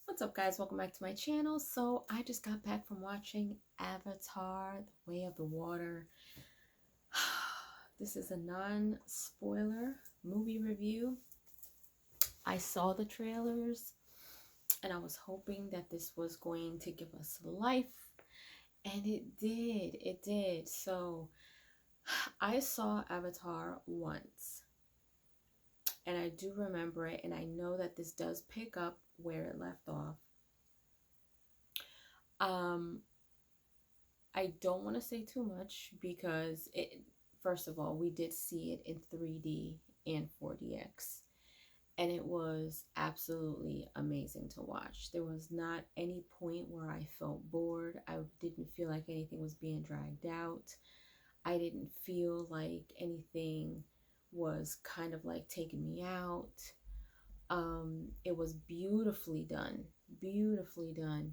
What's up, guys? Welcome back to my channel. So I just got back from watching Avatar: The Way of the Water. This is a non-spoiler movie review. I saw the trailers and I was hoping that this was going to give us life, and it did. So I saw Avatar once and I do remember it, and I know that this does pick up where it left off. um I don't want to say too much because first of all, we did see it in 3D and 4DX, and it was absolutely amazing to watch. There was not any point where I felt bored. I didn't feel like anything was being dragged out. I didn't feel like anything was kind of like taking me out. It was beautifully done. Beautifully done.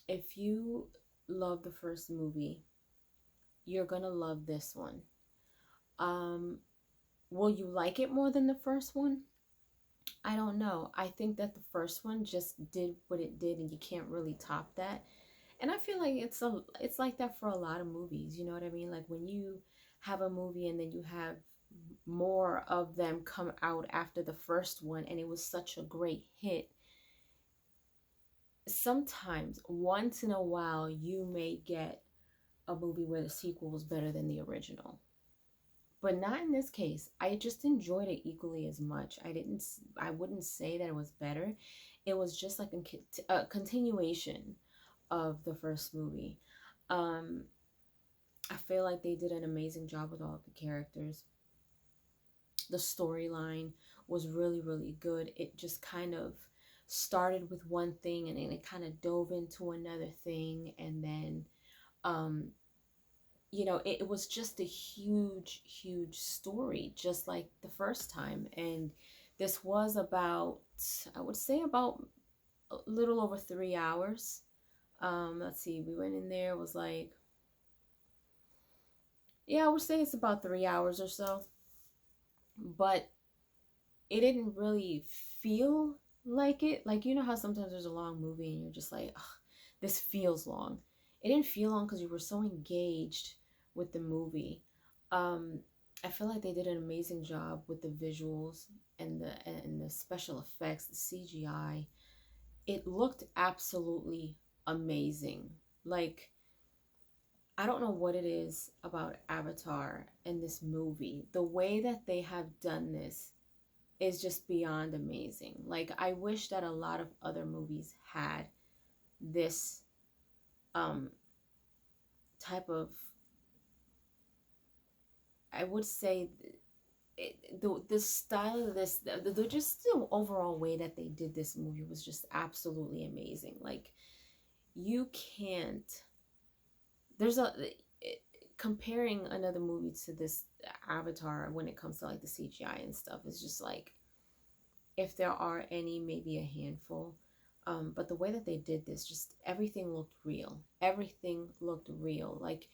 If you love the first movie, you're gonna love this one. Um, will you like it more than the first one? I don't know. I think that the first one just did what it did, and you can't really top that. And I feel like it's like that for a lot of movies. You know what I mean? Like when you have a movie and then you have more of them come out after the first one, and it was such a great hit. Sometimes, once in a while, you may get a movie where the sequel was better than the original, but not in this case. I just enjoyed it equally as much. I wouldn't say that it was better. It was just like a continuation of the first movie. um I feel like they did an amazing job with all of the characters. The storyline was really good. It just kind of started with one thing, and then it kind of dove into another thing, and then um it was just a huge story, just like the first time. And this was about, I would say, about a little over 3 hours. Let's see, we went in there, it was like, yeah, I would say it's about 3 hours or so. But it didn't really feel like it. Like, you know how sometimes there's a long movie and you're just like, ugh, this feels long. It didn't feel long because you were so engaged with the movie. um I feel like they did an amazing job with the visuals and the special effects, the CGI. It looked absolutely amazing. Like, I don't know what it is about Avatar and this movie. The way that they have done this is just beyond amazing. Like, I wish that a lot of other movies had this um type of, I would say, the style of this, just the overall way that they did this movie was just absolutely amazing. Like, you can't, there's a comparing another movie to this Avatar when it comes to like the CGI and stuff is just like, if there are any, maybe a handful. But the way that they did this, just everything looked real. Everything looked real. Like,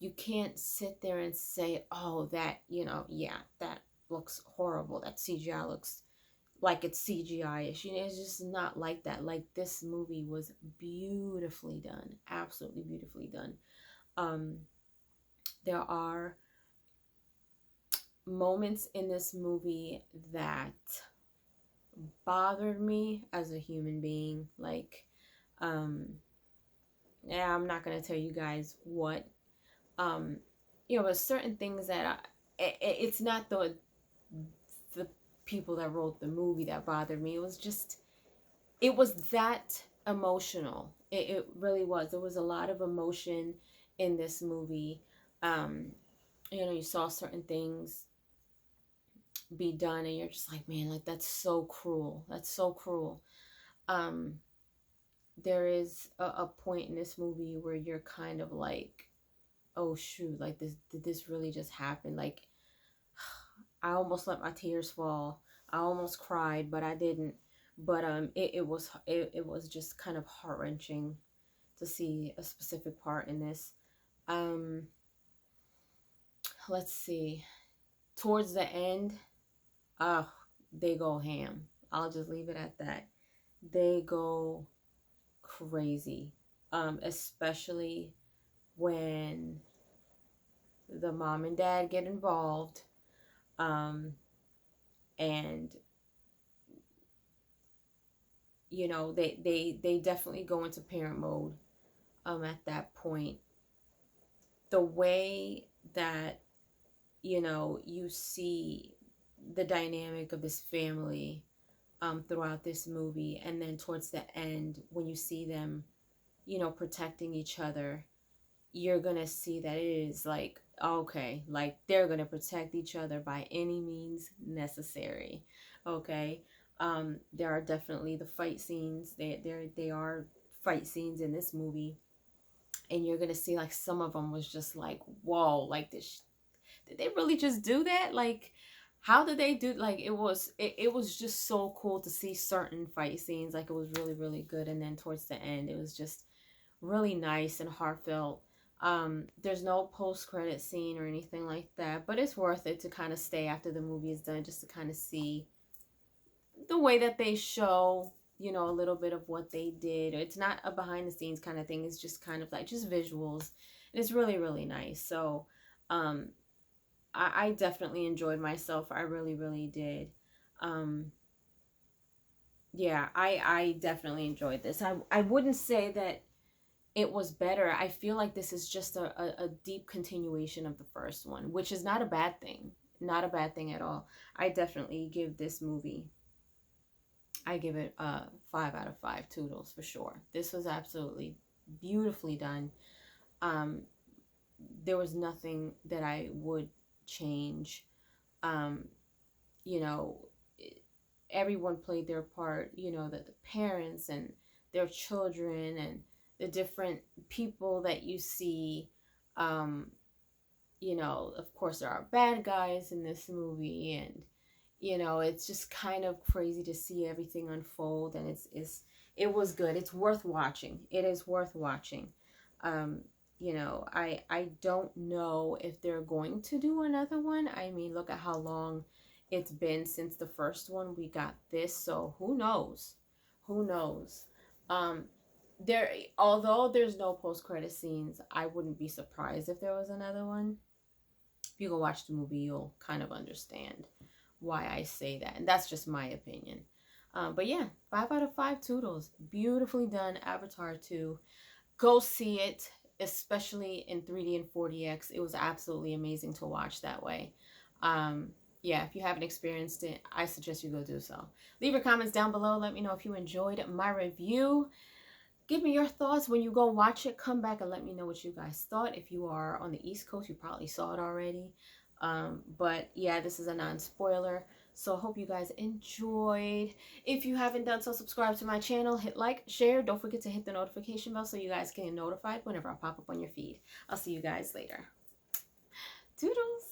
you can't sit there and say, oh, that, yeah, that looks horrible. That CGI looks like it's CGI-ish. It's just not like that. Like, this movie was beautifully done. Absolutely beautifully done. Um, there are moments in this movie that bothered me as a human being. Like, um yeah, I'm not gonna tell you guys what. um but certain things that it's not the people that wrote the movie that bothered me. It was just, it was that emotional. It really was. There was a lot of emotion in this movie. um you saw certain things be done, and you're just like, man, like, that's so cruel. That's so cruel. um there is a point in this movie where you're kind of like, oh shoot, like, this, did this really just happen? Like, I almost let my tears fall. I almost cried, but I didn't. But it was just kind of heart-wrenching to see a specific part in this. um let's see, towards the end, uh they go ham. I'll just leave it at that. they go crazy, especially when the mom and dad get involved, um, and you know they definitely go into parent mode at that point. The way that you see the dynamic of this family throughout this movie, and then towards the end when you see them protecting each other, you're gonna see that it is like, okay, like they're gonna protect each other by any means necessary. Okay. There are definitely the fight scenes. They are fight scenes in this movie, and you're gonna see like some of them was just like, whoa, like this, did they really just do that? Like, how did they do, like it was just so cool to see certain fight scenes. Like, it was really, really good. And then towards the end, it was just really nice and heartfelt. There's no post-credit scene or anything like that, but it's worth it to kind of stay after the movie is done, just to kind of see the way that they show, a little bit of what they did. It's not a behind the scenes kind of thing. It's just kind of like just visuals. And it's really, really nice. So, um, I definitely enjoyed myself. I really, really did. Um, yeah, I definitely enjoyed this. I wouldn't say that it was better. I feel like this is just a deep continuation of the first one, which is not a bad thing. Not a bad thing at all. I definitely give this movie, I give it 5 out of 5 toodles for sure. This was absolutely beautifully done. Um, there was nothing that I would change. Um, you know, everyone played their part, the parents and their children and the different people that you see. Um, of course, there are bad guys in this movie, and it's just kind of crazy to see everything unfold, and it was good. It's worth watching. It is worth watching. Um, I don't know if they're going to do another one. I mean, look at how long it's been since the first one. We got this, so who knows? Who knows? Um, although there's no post credit scenes, I wouldn't be surprised if there was another one. If you go watch the movie, you'll kind of understand why I say that, and that's just my opinion. But yeah, 5 out of 5 toodles. Beautifully done. Avatar 2. Go see it, especially in 3D and 4DX. It was absolutely amazing to watch that way. Yeah, if you haven't experienced it, I suggest you go do so. Leave your comments down below. Let me know if you enjoyed my review. Give me your thoughts when you go watch it. Come back and let me know what you guys thought. If you are on the East Coast, you probably saw it already. But yeah, this is a non-spoiler. So I hope you guys enjoyed. If you haven't done so, subscribe to my channel. Hit like, share. Don't forget to hit the notification bell so you guys can get notified whenever I pop up on your feed. I'll see you guys later. Toodles!